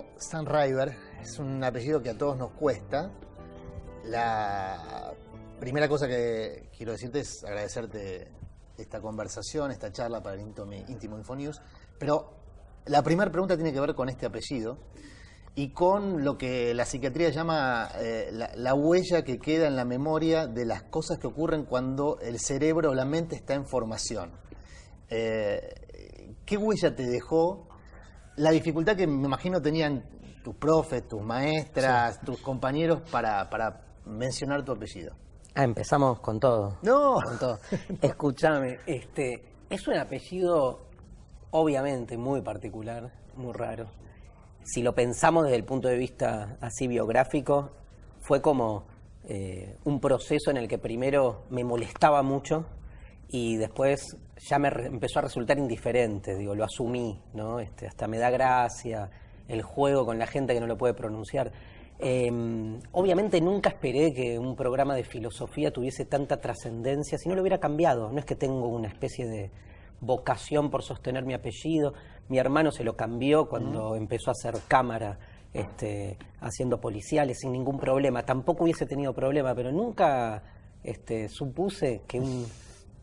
apellido Sanraiver es un apellido que a todos nos cuesta. La primera cosa que quiero decirte es agradecerte esta conversación, esta charla para el Íntimo Infonews. Pero la primera pregunta tiene que ver con este apellido y con lo que la psiquiatría llama la huella que queda en la memoria de las cosas que ocurren cuando el cerebro o la mente está en formación. ¿Qué huella te dejó la dificultad que me imagino tenían tus profes, tus maestras, tus compañeros para mencionar tu apellido? Empezamos con todo. No. Con todo. Escúchame, es un apellido obviamente muy particular, muy raro. Si lo pensamos desde el punto de vista así biográfico, fue como un proceso en el que primero me molestaba mucho y después ya me empezó a resultar indiferente, digo, lo asumí, ¿no? Hasta me da gracia el juego con la gente que no lo puede pronunciar. Obviamente nunca esperé que un programa de filosofía tuviese tanta trascendencia, si no lo hubiera cambiado. No es que tengo una especie de vocación por sostener mi apellido. Mi hermano se lo cambió cuando empezó a hacer cámara, haciendo policiales sin ningún problema. Tampoco hubiese tenido problema, pero nunca supuse que un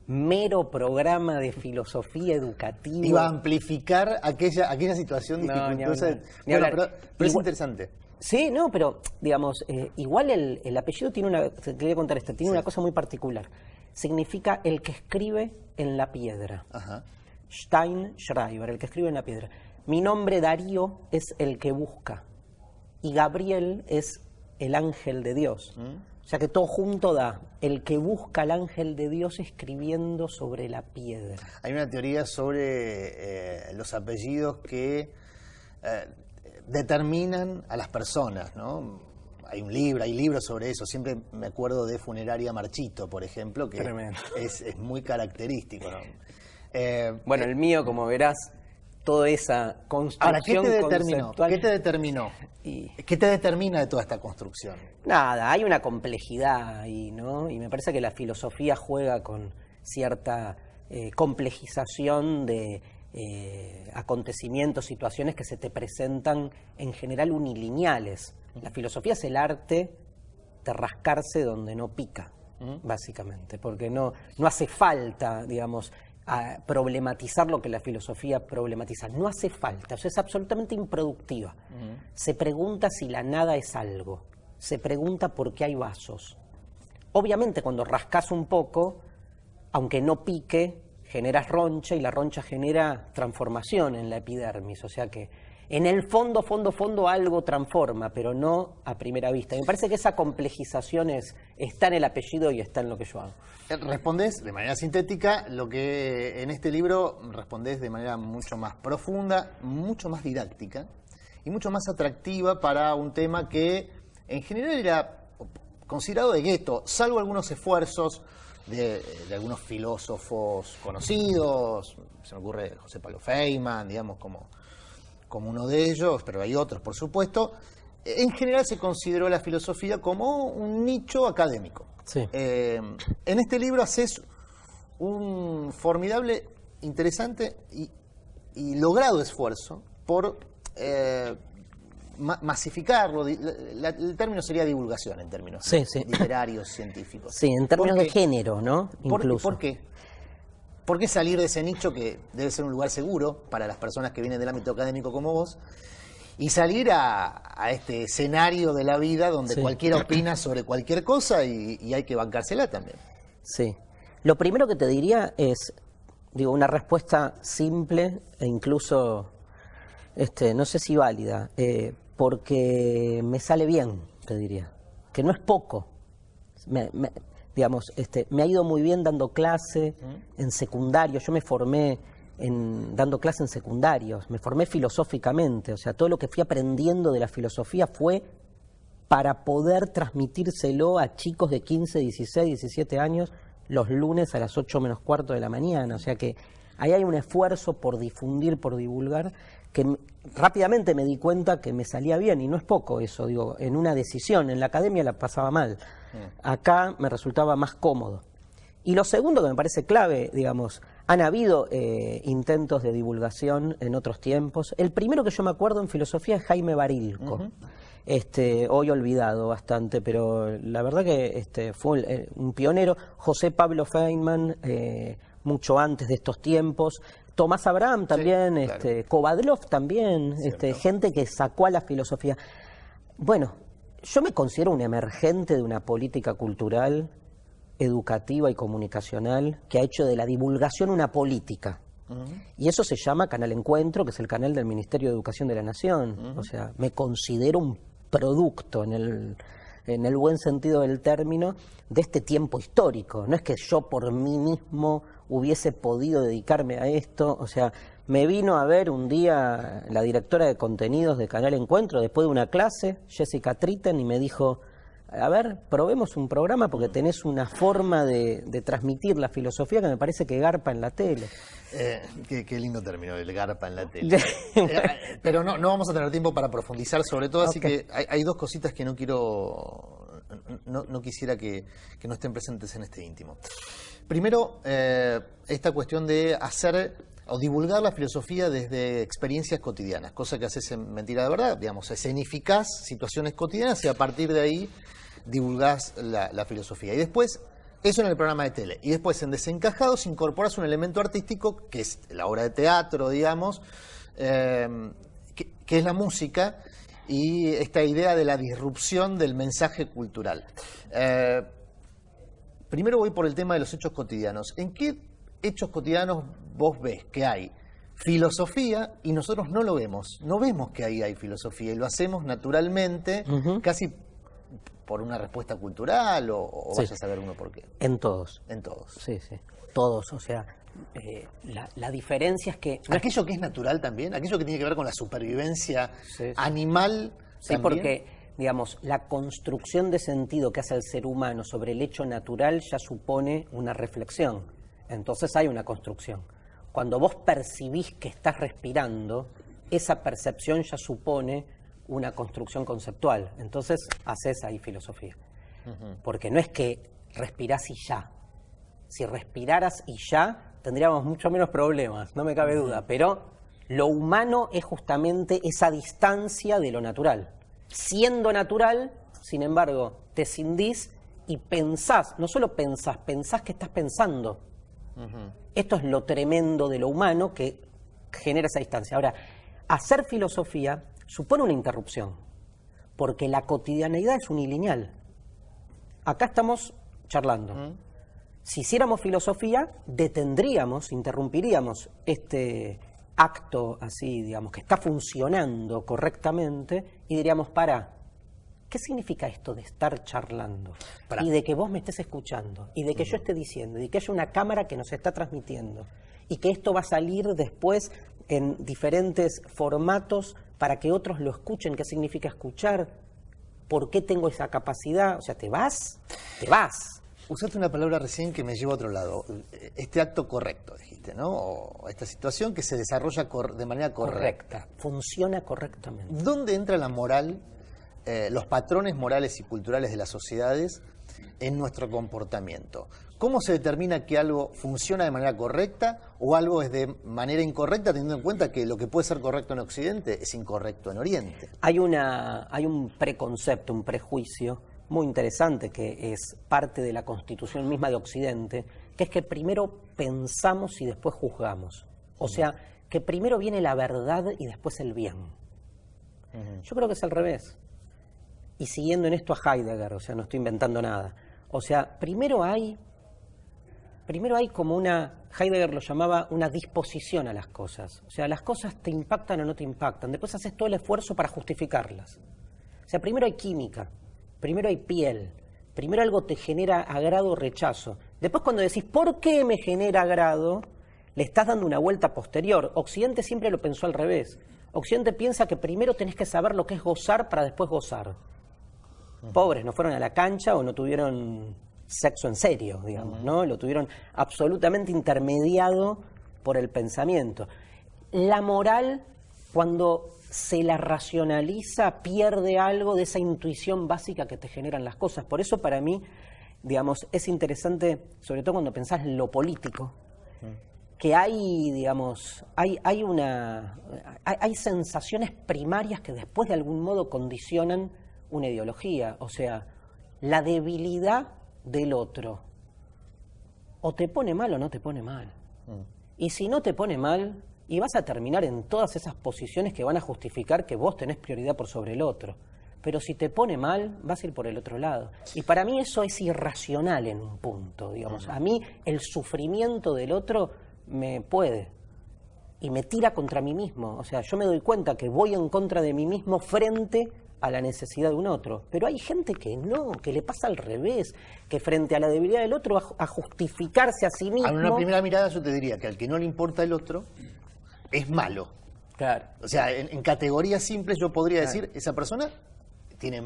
mero programa de filosofía educativa iba a amplificar aquella situación dificultosa. Pero es interesante. Sí, no, pero digamos, igual el apellido tiene te quería contar esto, tiene una cosa muy particular. Significa el que escribe en la piedra. Ajá. Steinschreiber, el que escribe en la piedra. Mi nombre, Darío, es el que busca. Y Gabriel es el ángel de Dios. O sea que todo junto da el que busca al ángel de Dios escribiendo sobre la piedra. Hay una teoría sobre los apellidos que determinan a las personas, ¿no? Hay libros sobre eso. Siempre me acuerdo de Funeraria Marchito, por ejemplo, que es muy característico, ¿no? Bueno, el mío, como verás, toda esa construcción. Ahora, ¿qué te determinó? ¿Qué te determina de toda esta construcción? Nada, hay una complejidad ahí, ¿no? Y me parece que la filosofía juega con cierta complejización de acontecimientos, situaciones que se te presentan en general unilineales. La filosofía es el arte de rascarse donde no pica, básicamente, porque no hace falta, digamos, problematizar lo que la filosofía problematiza. No hace falta, o sea, es absolutamente improductiva. Se pregunta si la nada es algo, se pregunta por qué hay vasos. Obviamente cuando rascas un poco, aunque no pique, generas roncha y la roncha genera transformación en la epidermis, o sea que en el fondo algo transforma, pero no a primera vista. Me parece que esa complejización está en el apellido y está en lo que yo hago. Respondés de manera sintética lo que en este libro respondés de manera mucho más profunda, mucho más didáctica y mucho más atractiva para un tema que en general era considerado de gueto, salvo algunos esfuerzos de algunos filósofos conocidos. Se me ocurre José Paulo Feynman, digamos, como uno de ellos, pero hay otros, por supuesto. En general se consideró la filosofía como un nicho académico. Sí. En este libro haces un formidable, interesante y logrado esfuerzo por masificarlo. El término sería divulgación en términos literarios, científicos. Sí, en términos de género, ¿no? Incluso. ¿Por qué? ¿Por qué salir de ese nicho que debe ser un lugar seguro para las personas que vienen del ámbito académico como vos y salir a este escenario de la vida donde cualquiera opina sobre cualquier cosa y hay que bancársela también? Sí. Lo primero que te diría es, una respuesta simple e incluso, no sé si válida, porque me sale bien, te diría, que no es poco. Me ha ido muy bien dando clase en secundario. Yo me formé dando clase en secundarios, me formé filosóficamente, o sea, todo lo que fui aprendiendo de la filosofía fue para poder transmitírselo a chicos de 15, 16, 17 años los lunes a las 8 menos cuarto de la mañana, o sea que ahí hay un esfuerzo por difundir, por divulgar, que rápidamente me di cuenta que me salía bien, y no es poco eso, en una decisión. En la academia la pasaba mal, acá me resultaba más cómodo. Y lo segundo que me parece clave, digamos, han habido intentos de divulgación en otros tiempos. El primero que yo me acuerdo en filosofía es Jaime Barilco, hoy olvidado bastante, pero la verdad que fue un pionero. José Pablo Feynman, mucho antes de estos tiempos. Tomás Abraham también, sí, claro. Kovadlov también, gente que sacó a la filosofía. Bueno, yo me considero un emergente de una política cultural, educativa y comunicacional que ha hecho de la divulgación una política. Y eso se llama Canal Encuentro, que es el canal del Ministerio de Educación de la Nación. O sea, me considero un producto en el buen sentido del término de este tiempo histórico. No es que yo por mí mismo hubiese podido dedicarme a esto. O sea, me vino a ver un día la directora de contenidos de Canal Encuentro después de una clase, Jessica Tritten, y me dijo: a ver, probemos un programa porque tenés una forma de transmitir la filosofía que me parece que garpa en la tele. Qué lindo término, el garpa en la tele. Pero no vamos a tener tiempo para profundizar sobre todo, así que hay dos cositas que no quisiera que no estén presentes en este íntimo. Primero, esta cuestión de hacer o divulgar la filosofía desde experiencias cotidianas, cosa que haces en Mentira de Verdad, digamos, escenificás situaciones cotidianas y a partir de ahí divulgás la filosofía. Y después, eso en el programa de tele. Y después, en Desencajados, incorporas un elemento artístico, que es la obra de teatro, digamos, que es la música, y esta idea de la disrupción del mensaje cultural. Primero voy por el tema de los hechos cotidianos. ¿En qué hechos cotidianos vos ves que hay filosofía y nosotros no lo vemos? No vemos que ahí hay filosofía y lo hacemos naturalmente, casi por una respuesta cultural o vaya a saber uno por qué. En todos. En todos. Sí, sí. Todos, o sea, la diferencia es que... Aquello que es natural también, aquello que tiene que ver con la supervivencia animal. Sí, ¿también? Porque, digamos, la construcción de sentido que hace el ser humano sobre el hecho natural ya supone una reflexión. Entonces hay una construcción. Cuando vos percibís que estás respirando, esa percepción ya supone una construcción conceptual. Entonces haces ahí filosofía. Porque no es que respirás y ya. Si respiraras y ya, tendríamos mucho menos problemas, no me cabe duda. Pero lo humano es justamente esa distancia de lo natural. Siendo natural, sin embargo, te escindís y pensás, no solo pensás que estás pensando. Esto es lo tremendo de lo humano que genera esa distancia. Ahora, hacer filosofía supone una interrupción, porque la cotidianeidad es unilineal. Acá estamos charlando. Si hiciéramos filosofía, detendríamos, interrumpiríamos este acto así, digamos, que está funcionando correctamente y diríamos: para, ¿qué significa esto de estar charlando? Y de que vos me estés escuchando, y de que yo esté diciendo, y de que haya una cámara que nos está transmitiendo, y que esto va a salir después en diferentes formatos para que otros lo escuchen. ¿Qué significa escuchar? ¿Por qué tengo esa capacidad? O sea, te vas. Usaste una palabra recién que me lleva a otro lado. Este acto correcto, dijiste, ¿no? O esta situación que se desarrolla de manera correcta. Funciona correctamente. ¿Dónde entra la moral, los patrones morales y culturales de las sociedades en nuestro comportamiento? ¿Cómo se determina que algo funciona de manera correcta o algo es de manera incorrecta, teniendo en cuenta que lo que puede ser correcto en Occidente es incorrecto en Oriente? Hay un preconcepto, un prejuicio muy interesante que es parte de la constitución misma de Occidente, que es que primero pensamos y después juzgamos. O sea, que primero viene la verdad y después el bien. Yo creo que es al revés. Y siguiendo en esto a Heidegger, o sea, no estoy inventando nada. O sea, primero hay como una, Heidegger lo llamaba una disposición a las cosas. O sea, las cosas te impactan o no te impactan. Después haces todo el esfuerzo para justificarlas. O sea, primero hay química, primero hay piel, primero algo te genera agrado o rechazo. Después cuando decís, ¿por qué me genera agrado?, le estás dando una vuelta posterior. Occidente siempre lo pensó al revés. Occidente piensa que primero tenés que saber lo que es gozar para después gozar. Pobres, no fueron a la cancha o no tuvieron sexo en serio, digamos, ¿no? Lo tuvieron absolutamente intermediado por el pensamiento. La moral, cuando se la racionaliza, pierde algo de esa intuición básica que te generan las cosas. Por eso, para mí, digamos, es interesante, sobre todo cuando pensás en lo político, que hay, digamos, hay sensaciones primarias que después de algún modo condicionan una ideología. O sea, la debilidad del otro o te pone mal o no te pone mal. Y si no te pone mal, y vas a terminar en todas esas posiciones que van a justificar que vos tenés prioridad por sobre el otro. Pero si te pone mal, vas a ir por el otro lado. Y para mí eso es irracional en un punto, digamos. A mí el sufrimiento del otro me puede y me tira contra mí mismo. O sea, yo me doy cuenta que voy en contra de mí mismo frente a la necesidad de un otro. Pero hay gente que no, que le pasa al revés, que frente a la debilidad del otro, a justificarse a sí mismo... A una primera mirada yo te diría que al que no le importa el otro es malo. Claro. O sea, en categorías simples yo podría decir, esa persona tiene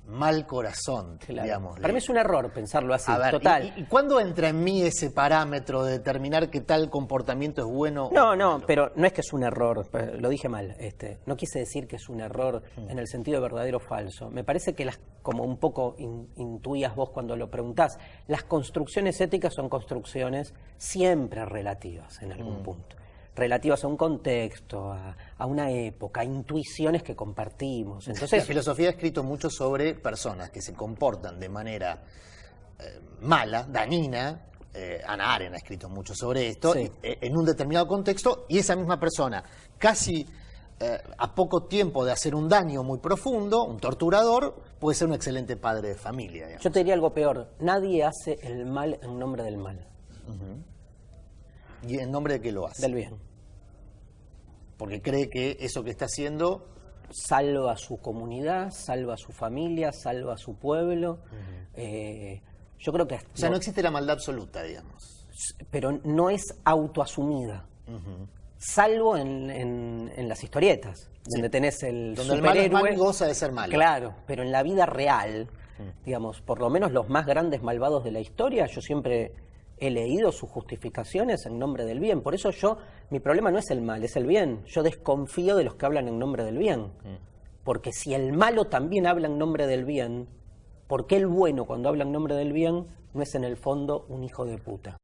mal corazón, Claro. digamos. Para mí es un error pensarlo así, A ver, total. ¿y cuándo entra en mí ese parámetro de determinar que tal comportamiento es bueno? No, o no, malo? pero no es que es un error, lo dije mal. No quise decir que es un error en el sentido de verdadero o falso. Me parece que como un poco intuías vos cuando lo preguntás, las construcciones éticas son construcciones siempre relativas en algún punto. Relativas a un contexto, a una época, a intuiciones que compartimos. La Entonces, filosofía ha escrito mucho sobre personas que se comportan de manera mala, dañina. Hannah Arendt ha escrito mucho sobre esto, Sí. en un determinado contexto, y esa misma persona, casi a poco tiempo de hacer un daño muy profundo, un torturador, puede ser un excelente padre de familia. Digamos. yo te diría algo peor. Nadie hace el mal en nombre del mal, ¿Y en nombre de qué lo hace? del bien. Porque cree que eso que está haciendo... Salva a su comunidad, salva a su familia, salva a su pueblo. Yo creo que... O sea, no existe la maldad absoluta, digamos. Pero no es autoasumida. Salvo en las historietas, donde tenés el Donde el malo es superhéroe. malo y goza de ser malo. Claro, pero en la vida real, digamos, por lo menos los más grandes malvados de la historia, yo siempre he leído sus justificaciones en nombre del bien. Por eso mi problema no es el mal, es el bien. Yo desconfío de los que hablan en nombre del bien. Porque si el malo también habla en nombre del bien, ¿por qué el bueno cuando habla en nombre del bien no es en el fondo un hijo de puta?